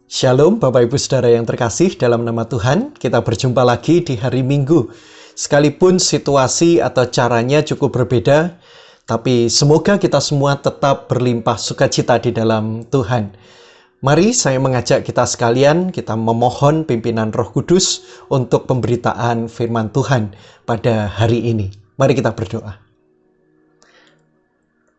Shalom Bapak Ibu Saudara yang terkasih dalam nama Tuhan. Kita berjumpa lagi di hari Minggu. Sekalipun situasi atau caranya cukup berbeda, tapi semoga kita semua tetap berlimpah sukacita di dalam Tuhan. Mari saya mengajak kita sekalian, kita memohon pimpinan Roh Kudus untuk pemberitaan firman Tuhan pada hari ini. Mari kita berdoa.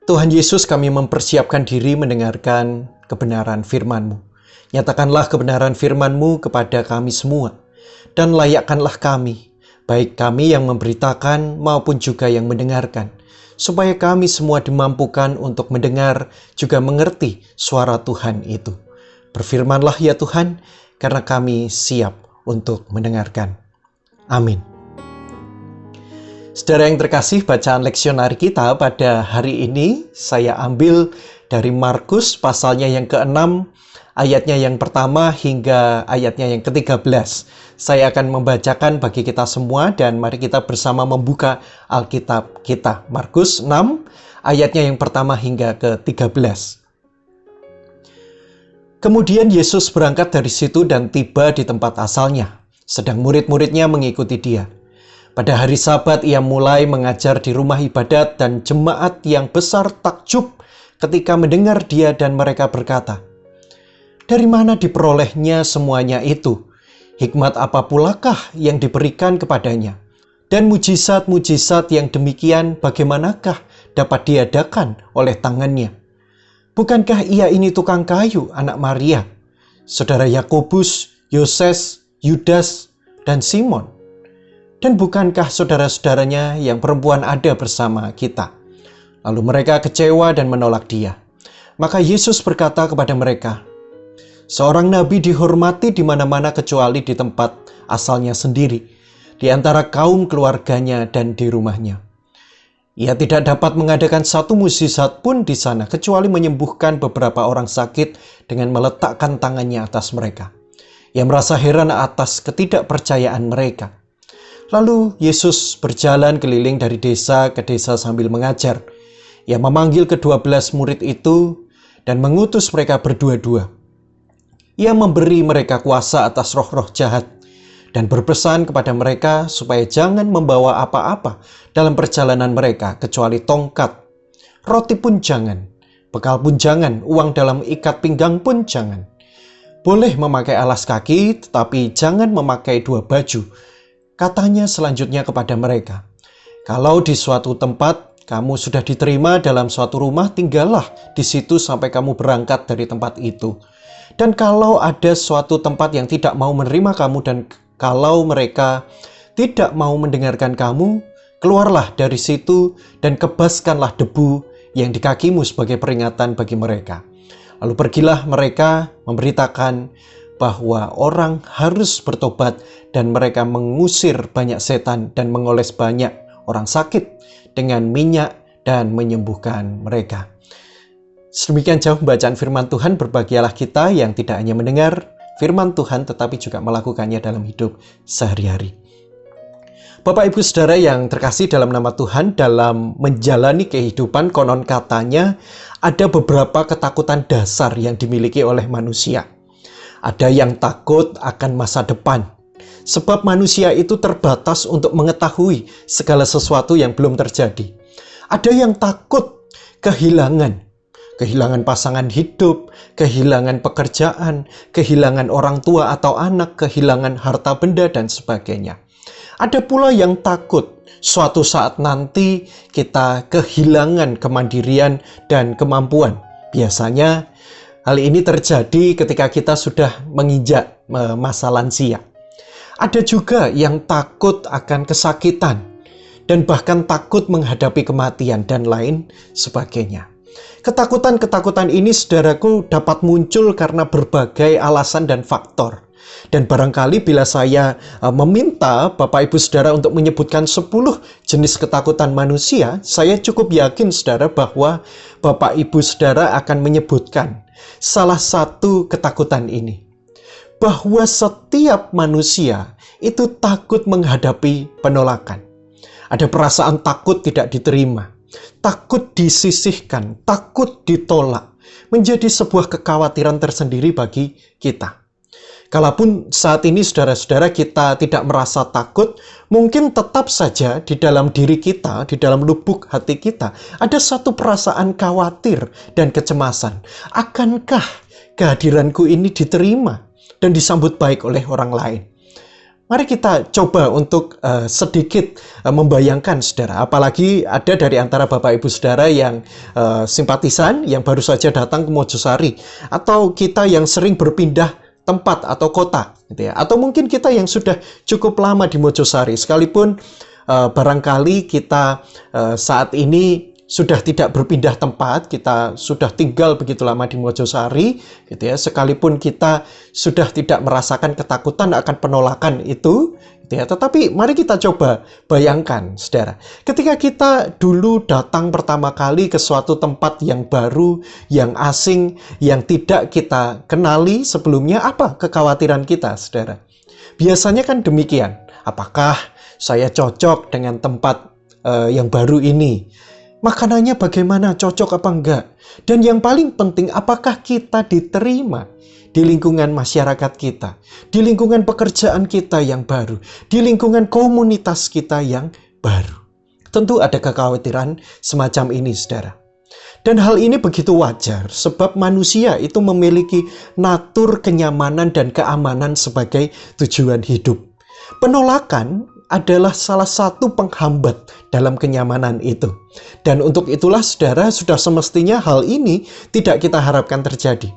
Tuhan Yesus, kami mempersiapkan diri mendengarkan kebenaran firman-Mu. Nyatakanlah kebenaran firman-Mu kepada kami semua, dan layakkanlah kami, baik kami yang memberitakan maupun juga yang mendengarkan, supaya kami semua dimampukan untuk mendengar juga mengerti suara Tuhan itu. Berfirmanlah ya Tuhan, karena kami siap untuk mendengarkan. Amin. Saudara yang terkasih, bacaan leksionari kita pada hari ini saya ambil dari Markus pasalnya yang ke-6, ayatnya yang pertama hingga ayatnya yang ke-13. Saya akan membacakan bagi kita semua dan mari kita bersama membuka Alkitab kita. Markus 6, ayatnya yang pertama hingga ke-13. Kemudian Yesus berangkat dari situ dan tiba di tempat asalnya, sedang murid-muridnya mengikuti dia. Pada hari Sabat ia mulai mengajar di rumah ibadat dan jemaat yang besar takjub ketika mendengar dia dan mereka berkata, "Dari mana diperolehnya semuanya itu? Hikmat apa pulakah yang diberikan kepadanya? Dan mujizat-mujizat yang demikian bagaimanakah dapat diadakan oleh tangannya? Bukankah ia ini tukang kayu, anak Maria, saudara Yakobus, Yoses, Yudas, dan Simon? Dan bukankah saudara-saudaranya yang perempuan ada bersama kita?" Lalu mereka kecewa dan menolak dia. Maka Yesus berkata kepada mereka, "Seorang nabi dihormati di mana-mana kecuali di tempat asalnya sendiri, di antara kaum keluarganya dan di rumahnya. Ia tidak dapat mengadakan satu mukjizat pun di sana, kecuali menyembuhkan beberapa orang sakit dengan meletakkan tangannya atas mereka." Ia merasa heran atas ketidakpercayaan mereka. Lalu Yesus berjalan keliling dari desa ke desa sambil mengajar. Ia memanggil ke-12 murid itu dan mengutus mereka berdua-dua. Ia memberi mereka kuasa atas roh-roh jahat dan berpesan kepada mereka supaya jangan membawa apa-apa dalam perjalanan mereka kecuali tongkat. Roti pun jangan, bekal pun jangan, uang dalam ikat pinggang pun jangan. Boleh memakai alas kaki, tetapi jangan memakai dua baju. Katanya selanjutnya kepada mereka, "Kalau di suatu tempat kamu sudah diterima dalam suatu rumah, tinggallah di situ sampai kamu berangkat dari tempat itu. Dan kalau ada suatu tempat yang tidak mau menerima kamu dan kalau mereka tidak mau mendengarkan kamu, keluarlah dari situ dan kebaskanlah debu yang di kakimu sebagai peringatan bagi mereka." Lalu pergilah mereka memberitakan bahwa orang harus bertobat dan mereka mengusir banyak setan dan mengoles banyak orang sakit dengan minyak dan menyembuhkan mereka. Sedemikian jauh bacaan firman Tuhan. Berbahagialah kita yang tidak hanya mendengar firman Tuhan tetapi juga melakukannya dalam hidup sehari-hari. Bapak Ibu Saudara yang terkasih dalam nama Tuhan, dalam menjalani kehidupan konon katanya ada beberapa ketakutan dasar yang dimiliki oleh manusia. Ada yang takut akan masa depan, sebab manusia itu terbatas untuk mengetahui segala sesuatu yang belum terjadi. Ada yang takut kehilangan pasangan hidup, kehilangan pekerjaan, kehilangan orang tua atau anak, kehilangan harta benda, dan sebagainya. Ada pula yang takut suatu saat nanti kita kehilangan kemandirian dan kemampuan. Biasanya hal ini terjadi ketika kita sudah menginjak masa lansia. Ada juga yang takut akan kesakitan dan bahkan takut menghadapi kematian dan lain sebagainya. Ketakutan-ketakutan ini, saudaraku, dapat muncul karena berbagai alasan dan faktor. Dan barangkali bila saya meminta Bapak Ibu Saudara untuk menyebutkan 10 jenis ketakutan manusia, saya cukup yakin saudara bahwa Bapak Ibu Saudara akan menyebutkan salah satu ketakutan ini. Bahwa setiap manusia itu takut menghadapi penolakan. Ada perasaan takut tidak diterima. takut disisihkan, takut ditolak, menjadi sebuah kekhawatiran tersendiri bagi kita. Kalaupun saat ini saudara-saudara kita tidak merasa takut, mungkin tetap saja di dalam diri kita, di dalam lubuk hati kita, ada satu perasaan khawatir dan kecemasan. Akankah kehadiranku ini diterima dan disambut baik oleh orang lain? Mari kita coba untuk sedikit membayangkan saudara, apalagi ada dari antara Bapak Ibu saudara yang simpatisan, yang baru saja datang ke Mojosari, atau kita yang sering berpindah tempat atau kota, gitu ya. Atau mungkin kita yang sudah cukup lama di Mojosari, sekalipun barangkali kita saat ini sudah tidak berpindah tempat, kita sudah tinggal begitu lama di Mojosari, gitu ya. Sekalipun kita sudah tidak merasakan ketakutan akan penolakan itu, gitu ya. Tetapi mari kita coba bayangkan, saudara, ketika kita dulu datang pertama kali ke suatu tempat yang baru, yang asing, yang tidak kita kenali sebelumnya, apa kekhawatiran kita, saudara? Biasanya kan demikian. Apakah saya cocok dengan tempat yang baru ini? Makanannya bagaimana, cocok apa enggak? Dan yang paling penting, apakah kita diterima di lingkungan masyarakat kita, di lingkungan pekerjaan kita yang baru, di lingkungan komunitas kita yang baru? Tentu ada kekhawatiran semacam ini, saudara. Dan hal ini begitu wajar, sebab manusia itu memiliki natur kenyamanan dan keamanan sebagai tujuan hidup. Penolakan adalah salah satu penghambat dalam kenyamanan itu. Dan untuk itulah saudara, sudah semestinya hal ini tidak kita harapkan terjadi.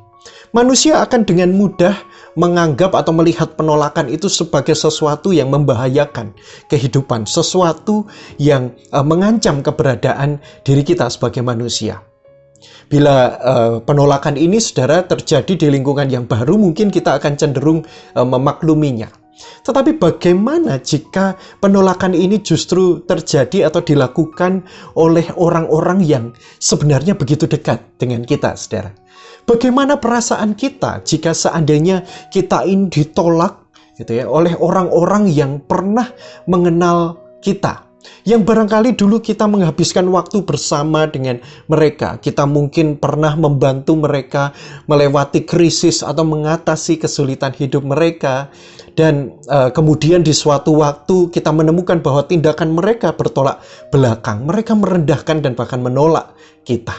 Manusia akan dengan mudah menganggap atau melihat penolakan itu sebagai sesuatu yang membahayakan kehidupan, sesuatu yang mengancam keberadaan diri kita sebagai manusia. Bila penolakan ini saudara terjadi di lingkungan yang baru, mungkin kita akan cenderung memakluminya. Tetapi bagaimana jika penolakan ini justru terjadi atau dilakukan oleh orang-orang yang sebenarnya begitu dekat dengan kita, saudara? Bagaimana perasaan kita jika seandainya kita ini ditolak, gitu ya, oleh orang-orang yang pernah mengenal kita, yang barangkali dulu kita menghabiskan waktu bersama dengan mereka. Kita mungkin pernah membantu mereka melewati krisis atau mengatasi kesulitan hidup mereka. Dan kemudian di suatu waktu kita menemukan bahwa tindakan mereka bertolak belakang. Mereka merendahkan dan bahkan menolak kita.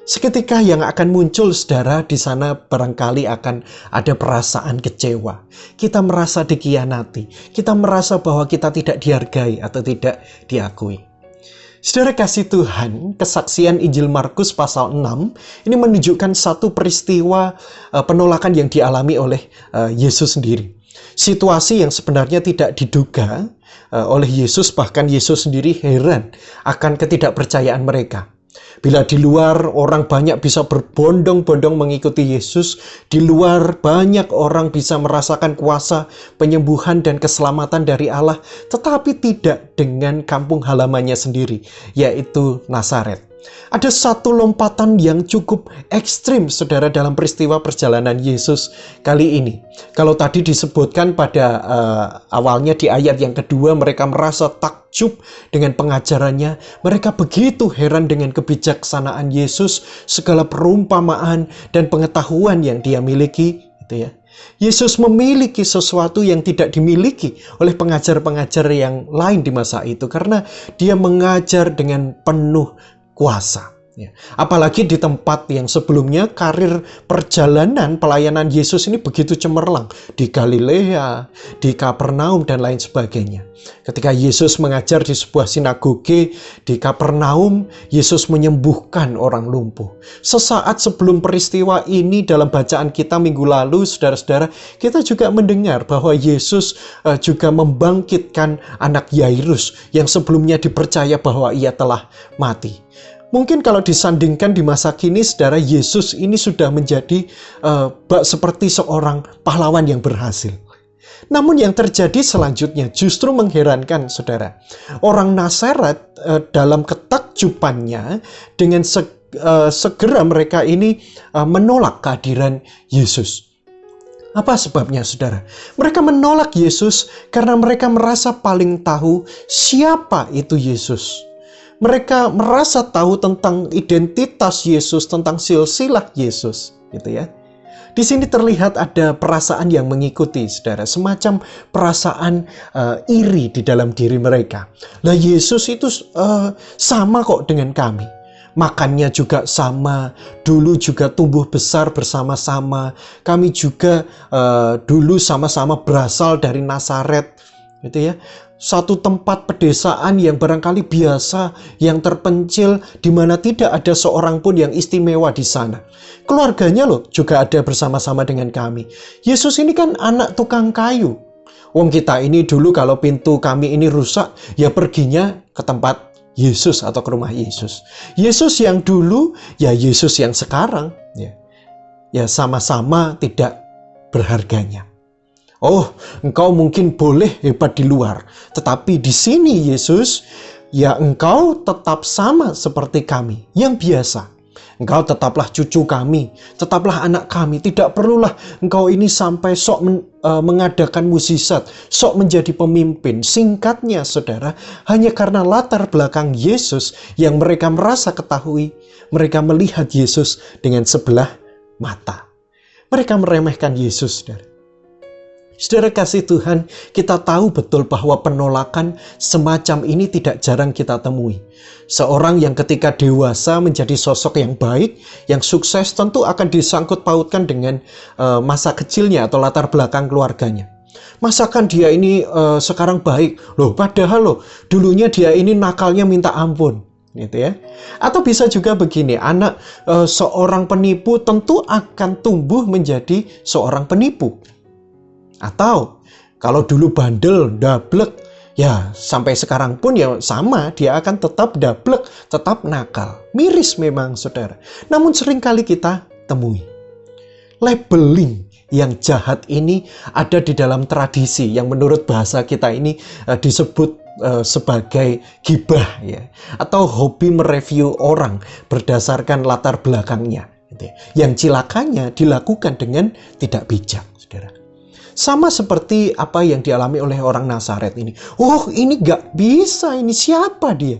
Seketika yang akan muncul, saudara, di sana barangkali akan ada perasaan kecewa. Kita merasa dikhianati. Kita merasa bahwa kita tidak dihargai atau tidak diakui. Saudara kasih Tuhan, kesaksian Injil Markus pasal 6 ini menunjukkan satu peristiwa penolakan yang dialami oleh Yesus sendiri. Situasi yang sebenarnya tidak diduga oleh Yesus, bahkan Yesus sendiri heran akan ketidakpercayaan mereka. Bila di luar orang banyak bisa berbondong-bondong mengikuti Yesus, di luar banyak orang bisa merasakan kuasa penyembuhan dan keselamatan dari Allah, tetapi tidak dengan kampung halamannya sendiri, yaitu Nazaret. Ada satu lompatan yang cukup ekstrim, saudara, dalam peristiwa perjalanan Yesus kali ini. Kalau tadi disebutkan pada awalnya di ayat yang kedua, mereka merasa takjub dengan pengajarannya. Mereka begitu heran dengan kebijaksanaan Yesus, segala perumpamaan dan pengetahuan yang dia miliki, gitu ya. Yesus memiliki sesuatu yang tidak dimiliki oleh pengajar-pengajar yang lain di masa itu, karena dia mengajar dengan penuh kuasa. Ya. Apalagi di tempat yang sebelumnya karir perjalanan pelayanan Yesus ini begitu cemerlang, di Galilea, di Kapernaum dan lain sebagainya. Ketika Yesus mengajar di sebuah sinagoge di Kapernaum, Yesus menyembuhkan orang lumpuh. Sesaat sebelum peristiwa ini dalam bacaan kita minggu lalu, saudara-saudara, kita juga mendengar bahwa Yesus juga membangkitkan anak Yairus yang sebelumnya dipercaya bahwa ia telah mati. Mungkin kalau disandingkan di masa kini, saudara, Yesus ini sudah menjadi seperti seorang pahlawan yang berhasil. Namun yang terjadi selanjutnya justru mengherankan, saudara. Orang Nazaret dalam ketakjubannya dengan segera mereka ini menolak kehadiran Yesus. Apa sebabnya, saudara? Mereka menolak Yesus karena mereka merasa paling tahu siapa itu Yesus. Mereka merasa tahu tentang identitas Yesus, tentang silsilah Yesus, gitu ya. Di sini terlihat ada perasaan yang mengikuti, saudara, semacam perasaan iri di dalam diri mereka. Lah Yesus itu sama kok dengan kami. Makannya juga sama, dulu juga tumbuh besar bersama-sama. Kami juga dulu sama-sama berasal dari Nazaret, gitu ya. Satu tempat pedesaan yang barangkali biasa, yang terpencil, di mana tidak ada seorang pun yang istimewa di sana. Keluarganya loh juga ada bersama-sama dengan kami. Yesus ini kan anak tukang kayu. Wong kita ini dulu kalau pintu kami ini rusak, ya perginya ke tempat Yesus atau ke rumah Yesus. Yesus yang dulu, ya Yesus yang sekarang. Ya sama-sama tidak berharganya. Oh, engkau mungkin boleh hebat di luar, tetapi di sini Yesus, ya engkau tetap sama seperti kami yang biasa. Engkau tetaplah cucu kami, tetaplah anak kami. Tidak perlulah engkau ini sampai mengadakan mukjizat, sok menjadi pemimpin. Singkatnya, saudara, hanya karena latar belakang Yesus yang mereka merasa ketahui, mereka melihat Yesus dengan sebelah mata. Mereka meremehkan Yesus, saudara. Saudara kasih Tuhan, kita tahu betul bahwa penolakan semacam ini tidak jarang kita temui. Seorang yang ketika dewasa menjadi sosok yang baik, yang sukses, tentu akan disangkut pautkan dengan masa kecilnya atau latar belakang keluarganya. Masakan dia ini sekarang baik? Loh, padahal loh, dulunya dia ini nakalnya minta ampun. Gitu ya. Atau bisa juga begini, anak seorang penipu tentu akan tumbuh menjadi seorang penipu. Atau kalau dulu bandel, dablek, ya sampai sekarang pun ya sama, dia akan tetap dablek, tetap nakal. Miris memang, saudara. Namun seringkali kita temui. Labeling yang jahat ini ada di dalam tradisi yang menurut bahasa kita ini disebut sebagai gibah, ya, atau hobi mereview orang berdasarkan latar belakangnya, gitu ya. Yang cilakanya dilakukan dengan tidak bijak, saudara. Sama seperti apa yang dialami oleh orang Nazaret ini. Oh, ini gak bisa, ini siapa dia?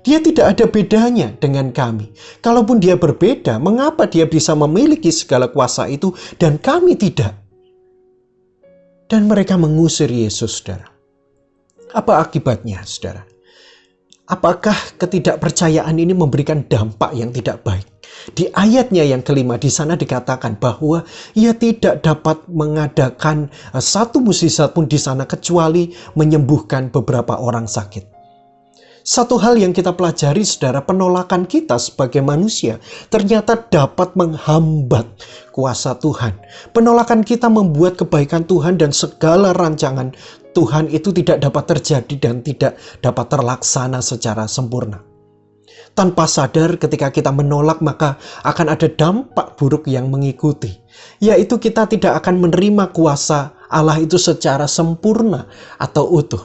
Dia tidak ada bedanya dengan kami. Kalaupun dia berbeda, mengapa dia bisa memiliki segala kuasa itu dan kami tidak? Dan mereka mengusir Yesus, saudara. Apa akibatnya, saudara? Apakah ketidakpercayaan ini memberikan dampak yang tidak baik? Di ayatnya yang kelima di sana dikatakan bahwa ia tidak dapat mengadakan satu mukjizat pun di sana kecuali menyembuhkan beberapa orang sakit. Satu hal yang kita pelajari, saudara, penolakan kita sebagai manusia ternyata dapat menghambat kuasa Tuhan. Penolakan kita membuat kebaikan Tuhan dan segala rancangan Tuhan itu tidak dapat terjadi dan tidak dapat terlaksana secara sempurna. Tanpa sadar ketika kita menolak maka akan ada dampak buruk yang mengikuti. Yaitu kita tidak akan menerima kuasa Allah itu secara sempurna atau utuh.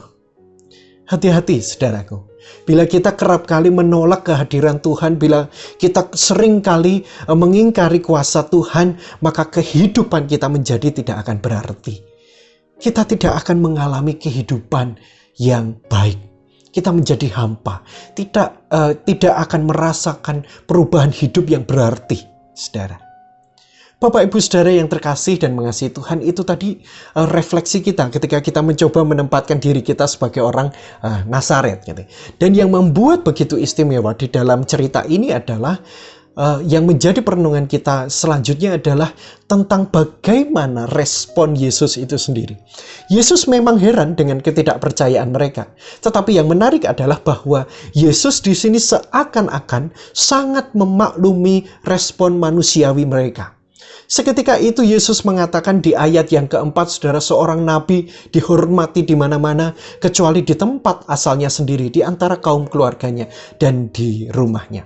Hati-hati, saudaraku. Bila kita kerap kali menolak kehadiran Tuhan, bila kita sering kali mengingkari kuasa Tuhan, maka kehidupan kita menjadi tidak akan berarti. Kita tidak akan mengalami kehidupan yang baik. Kita menjadi hampa, tidak akan merasakan perubahan hidup yang berarti, saudara. Bapak Ibu Saudara yang terkasih dan mengasihi Tuhan, itu tadi refleksi kita ketika kita mencoba menempatkan diri kita sebagai orang Nazaret. Gitu. Dan yang membuat begitu istimewa di dalam cerita ini adalah yang menjadi perenungan kita selanjutnya adalah tentang bagaimana respon Yesus itu sendiri. Yesus memang heran dengan ketidakpercayaan mereka. Tetapi yang menarik adalah bahwa Yesus di sini seakan-akan sangat memaklumi respon manusiawi mereka. Seketika itu Yesus mengatakan di ayat yang keempat, saudara, seorang nabi dihormati di mana-mana kecuali di tempat asalnya sendiri, di antara kaum keluarganya dan di rumahnya.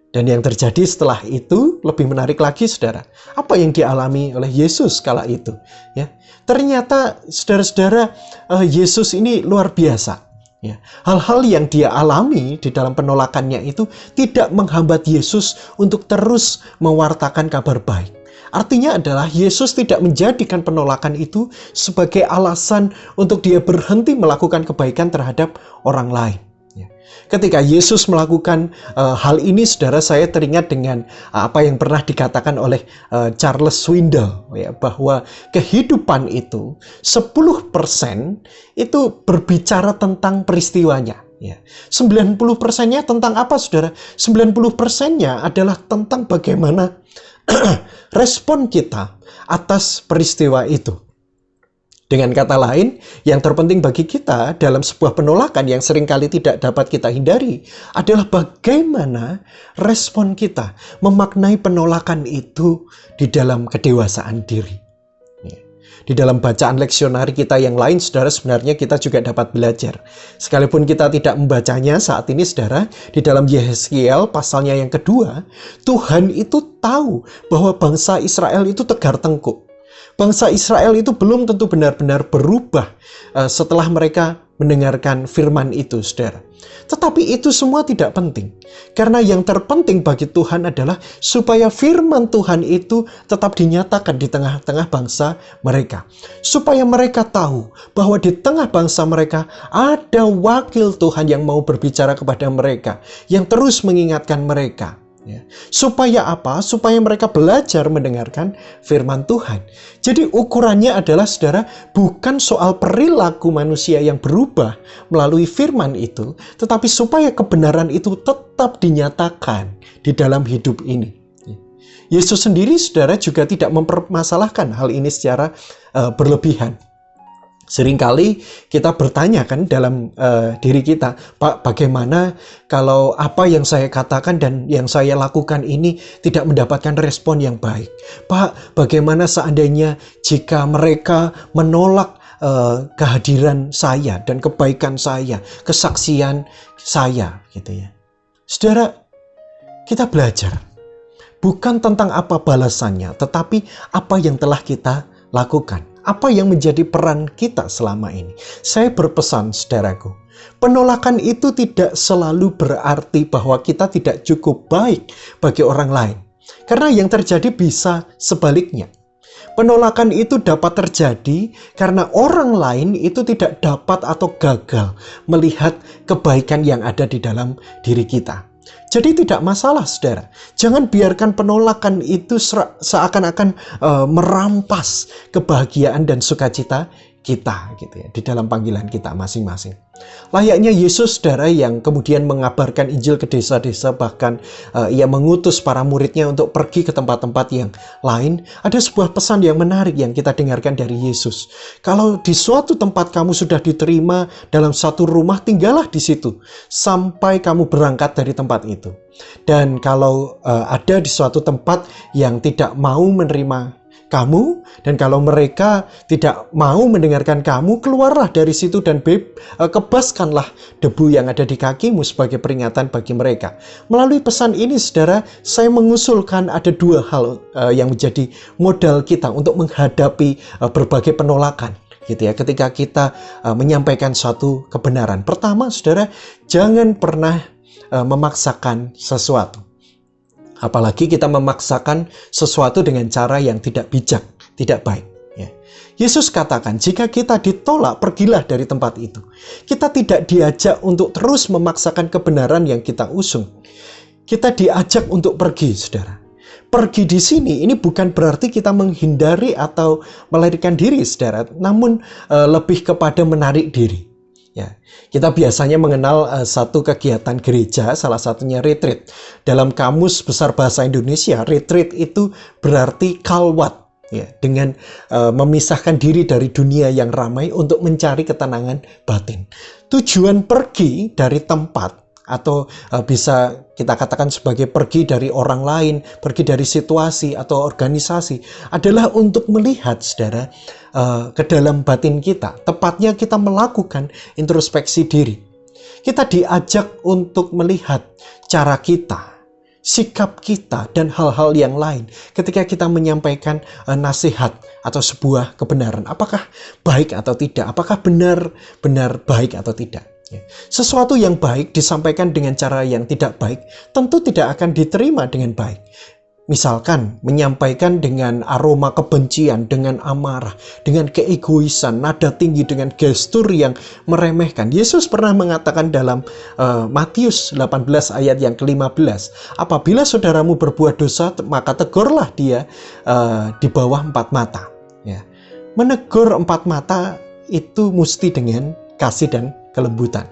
Dan yang terjadi setelah itu lebih menarik lagi, saudara. Apa yang dialami oleh Yesus kala itu? Ya, ternyata, saudara-saudara, Yesus ini luar biasa. Ya, hal-hal yang dia alami di dalam penolakannya itu tidak menghambat Yesus untuk terus mewartakan kabar baik. Artinya adalah Yesus tidak menjadikan penolakan itu sebagai alasan untuk dia berhenti melakukan kebaikan terhadap orang lain. Ketika Yesus melakukan hal ini, saudara, saya teringat dengan apa yang pernah dikatakan oleh Charles Swindoll, ya, bahwa kehidupan itu 10% itu berbicara tentang peristiwanya. Ya. 90%-nya tentang apa, saudara? 90%-nya adalah tentang bagaimana respon kita atas peristiwa itu. Dengan kata lain, yang terpenting bagi kita dalam sebuah penolakan yang seringkali tidak dapat kita hindari adalah bagaimana respon kita memaknai penolakan itu di dalam kedewasaan diri. Di dalam bacaan leksionari kita yang lain, saudara, sebenarnya kita juga dapat belajar. Sekalipun kita tidak membacanya saat ini, saudara, di dalam Yeskiel pasalnya yang kedua, Tuhan itu tahu bahwa bangsa Israel itu tegar tengkuk. Bangsa Israel itu belum tentu benar-benar berubah setelah mereka mendengarkan firman itu, saudara. Tetapi itu semua tidak penting. Karena yang terpenting bagi Tuhan adalah supaya firman Tuhan itu tetap dinyatakan di tengah-tengah bangsa mereka. Supaya mereka tahu bahwa di tengah bangsa mereka ada wakil Tuhan yang mau berbicara kepada mereka, yang terus mengingatkan mereka. Ya. Supaya apa? Supaya mereka belajar mendengarkan firman Tuhan. Jadi ukurannya adalah, saudara, bukan soal perilaku manusia yang berubah melalui firman itu, tetapi supaya kebenaran itu tetap dinyatakan di dalam hidup ini. Yesus sendiri, saudara, juga tidak mempermasalahkan hal ini secara berlebihan. Seringkali kita bertanya kan dalam diri kita, Pak, bagaimana kalau apa yang saya katakan dan yang saya lakukan ini tidak mendapatkan respon yang baik? Pak, bagaimana seandainya jika mereka menolak kehadiran saya dan kebaikan saya, kesaksian saya, gitu ya. Saudara, kita belajar bukan tentang apa balasannya, tetapi apa yang telah kita lakukan. Apa yang menjadi peran kita selama ini? Saya berpesan, saudaraku, penolakan itu tidak selalu berarti bahwa kita tidak cukup baik bagi orang lain. Karena yang terjadi bisa sebaliknya. Penolakan itu dapat terjadi karena orang lain itu tidak dapat atau gagal melihat kebaikan yang ada di dalam diri kita. Jadi tidak masalah, saudara. Jangan biarkan penolakan itu seakan-akan merampas kebahagiaan dan sukacita kita, gitu ya, di dalam panggilan kita masing-masing. Layaknya Yesus, saudara, yang kemudian mengabarkan Injil ke desa-desa, bahkan ia mengutus para muridnya untuk pergi ke tempat-tempat yang lain. Ada sebuah pesan yang menarik yang kita dengarkan dari Yesus. Kalau di suatu tempat kamu sudah diterima dalam satu rumah, tinggallah di situ sampai kamu berangkat dari tempat itu. Dan kalau ada di suatu tempat yang tidak mau menerima kamu, dan kalau mereka tidak mau mendengarkan kamu, keluarlah dari situ dan kebaskanlah debu yang ada di kakimu sebagai peringatan bagi mereka. Melalui pesan ini, saudara, saya mengusulkan ada dua hal yang menjadi modal kita untuk menghadapi berbagai penolakan, gitu ya, ketika kita menyampaikan suatu kebenaran. Pertama, saudara, jangan pernah memaksakan sesuatu. Apalagi kita memaksakan sesuatu dengan cara yang tidak bijak, tidak baik. Ya. Yesus katakan, jika kita ditolak, pergilah dari tempat itu. Kita tidak diajak untuk terus memaksakan kebenaran yang kita usung. Kita diajak untuk pergi, saudara. Pergi di sini ini bukan berarti kita menghindari atau melarikan diri, saudara, namun lebih kepada menarik diri. Ya, kita biasanya mengenal satu kegiatan gereja, salah satunya retreat. Dalam Kamus Besar Bahasa Indonesia, retreat itu berarti khalwat, ya, dengan memisahkan diri dari dunia yang ramai untuk mencari ketenangan batin. Tujuan pergi dari tempat, atau bisa kita katakan sebagai pergi dari orang lain, pergi dari situasi atau organisasi, adalah untuk melihat, saudara, ke dalam batin kita. Tepatnya kita melakukan introspeksi diri. Kita diajak untuk melihat cara kita, sikap kita, dan hal-hal yang lain ketika kita menyampaikan nasihat atau sebuah kebenaran. Apakah baik atau tidak? Apakah benar-benar baik atau tidak? Sesuatu yang baik disampaikan dengan cara yang tidak baik tentu tidak akan diterima dengan baik. Misalkan menyampaikan dengan aroma kebencian, dengan amarah, dengan keegoisan, nada tinggi, dengan gestur yang meremehkan. Yesus pernah mengatakan dalam Matius 18 ayat yang ke-15, apabila saudaramu berbuat dosa, maka tegurlah dia di bawah 4 mata. Ya. Menegur 4 mata itu mesti dengan kasih dan kelembutan.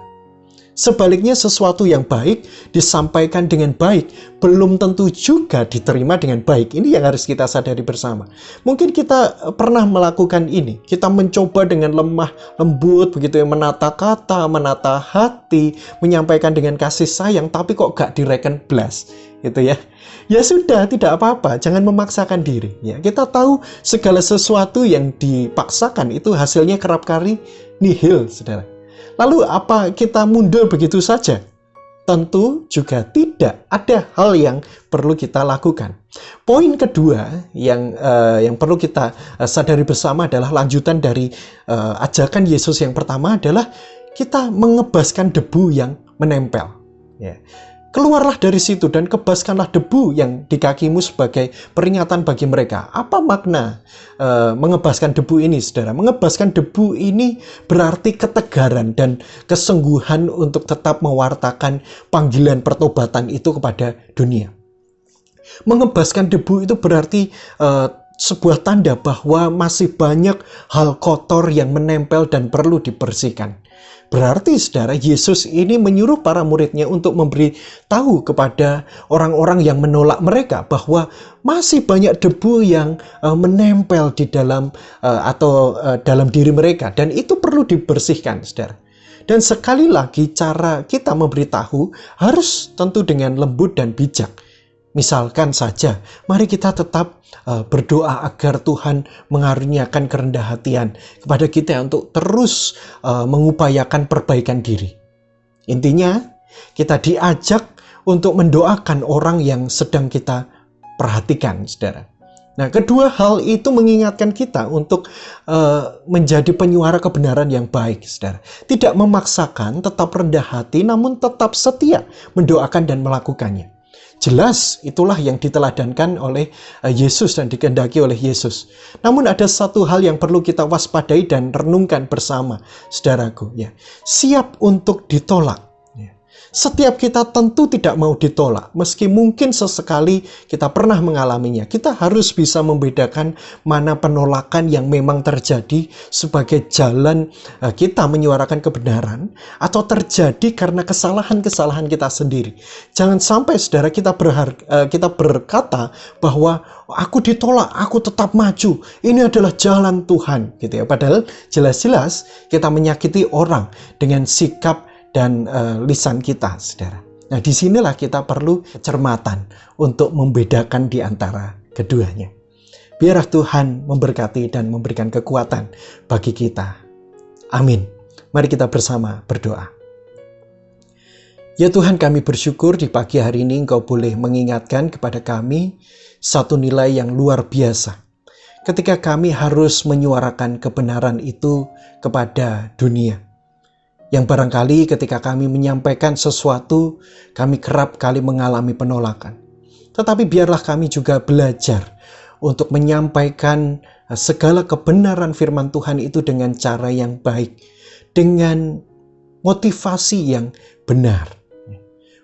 Sebaliknya sesuatu yang baik disampaikan dengan baik belum tentu juga diterima dengan baik. Ini yang harus kita sadari bersama. Mungkin kita pernah melakukan ini. Kita mencoba dengan lemah lembut begitu ya, menata kata, menata hati, menyampaikan dengan kasih sayang, tapi kok gak direken blas gitu ya. Ya sudah, tidak apa-apa, jangan memaksakan diri ya. Kita tahu segala sesuatu yang dipaksakan itu hasilnya kerap kali nihil, Saudara. Lalu apa kita mundur begitu saja? Tentu juga tidak. Ada hal yang perlu kita lakukan. Poin kedua yang perlu kita sadari bersama adalah lanjutan dari ajakan Yesus yang pertama adalah kita mengebaskan debu yang menempel. Ya. Keluarlah dari situ dan kebaskanlah debu yang di kakimu sebagai peringatan bagi mereka. Apa makna mengebaskan debu ini, saudara? Mengebaskan debu ini berarti ketegaran dan kesungguhan untuk tetap mewartakan panggilan pertobatan itu kepada dunia. Mengebaskan debu itu berarti sebuah tanda bahwa masih banyak hal kotor yang menempel dan perlu dibersihkan. Berarti, saudara, Yesus ini menyuruh para muridnya untuk memberi tahu kepada orang-orang yang menolak mereka bahwa masih banyak debu yang menempel di dalam dalam diri mereka, dan itu perlu dibersihkan, saudara. Dan sekali lagi cara kita memberitahu harus tentu dengan lembut dan bijak. Misalkan saja, mari kita tetap berdoa agar Tuhan mengaruniakan kerendahan hatian kepada kita untuk terus mengupayakan perbaikan diri. Intinya, kita diajak untuk mendoakan orang yang sedang kita perhatikan, saudara. Nah, kedua hal itu mengingatkan kita untuk menjadi penyuara kebenaran yang baik, saudara. Tidak memaksakan, tetap rendah hati, namun tetap setia mendoakan dan melakukannya. Jelas itulah yang diteladankan oleh Yesus dan dikehendaki oleh Yesus. Namun ada satu hal yang perlu kita waspadai dan renungkan bersama, saudaraku, ya. Siap untuk ditolak. Setiap kita tentu tidak mau ditolak, meski mungkin sesekali kita pernah mengalaminya. Kita harus bisa membedakan mana penolakan yang memang terjadi sebagai jalan kita menyuarakan kebenaran, atau terjadi karena kesalahan-kesalahan kita sendiri. Jangan sampai, saudara, kita berkata bahwa aku ditolak, aku tetap maju. Ini adalah jalan Tuhan, gitu ya. Padahal jelas-jelas kita menyakiti orang dengan sikap dan lisan kita, saudara. Nah, disinilah kita perlu kecermatan untuk membedakan di antara keduanya. Biarlah Tuhan memberkati dan memberikan kekuatan bagi kita. Amin. Mari kita bersama berdoa. Ya Tuhan, kami bersyukur di pagi hari ini Engkau boleh mengingatkan kepada kami satu nilai yang luar biasa. Ketika kami harus menyuarakan kebenaran itu kepada dunia. Yang barangkali ketika kami menyampaikan sesuatu, kami kerap kali mengalami penolakan. Tetapi biarlah kami juga belajar untuk menyampaikan segala kebenaran firman Tuhan itu dengan cara yang baik, dengan motivasi yang benar.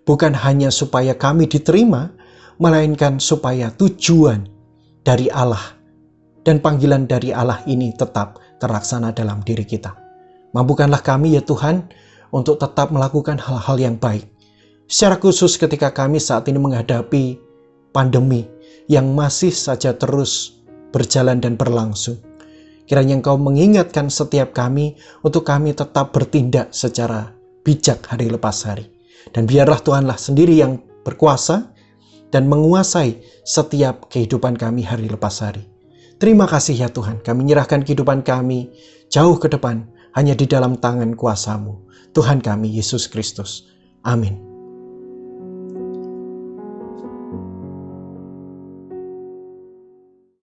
Bukan hanya supaya kami diterima, melainkan supaya tujuan dari Allah dan panggilan dari Allah ini tetap terlaksana dalam diri kita. Mampukanlah kami ya Tuhan untuk tetap melakukan hal-hal yang baik. Secara khusus ketika kami saat ini menghadapi pandemi yang masih saja terus berjalan dan berlangsung. Kiranya Engkau mengingatkan setiap kami untuk kami tetap bertindak secara bijak hari lepas hari. Dan biarlah Tuhanlah sendiri yang berkuasa dan menguasai setiap kehidupan kami hari lepas hari. Terima kasih ya Tuhan, kami menyerahkan kehidupan kami jauh ke depan, hanya di dalam tangan kuasa-Mu, Tuhan kami Yesus Kristus. Amin.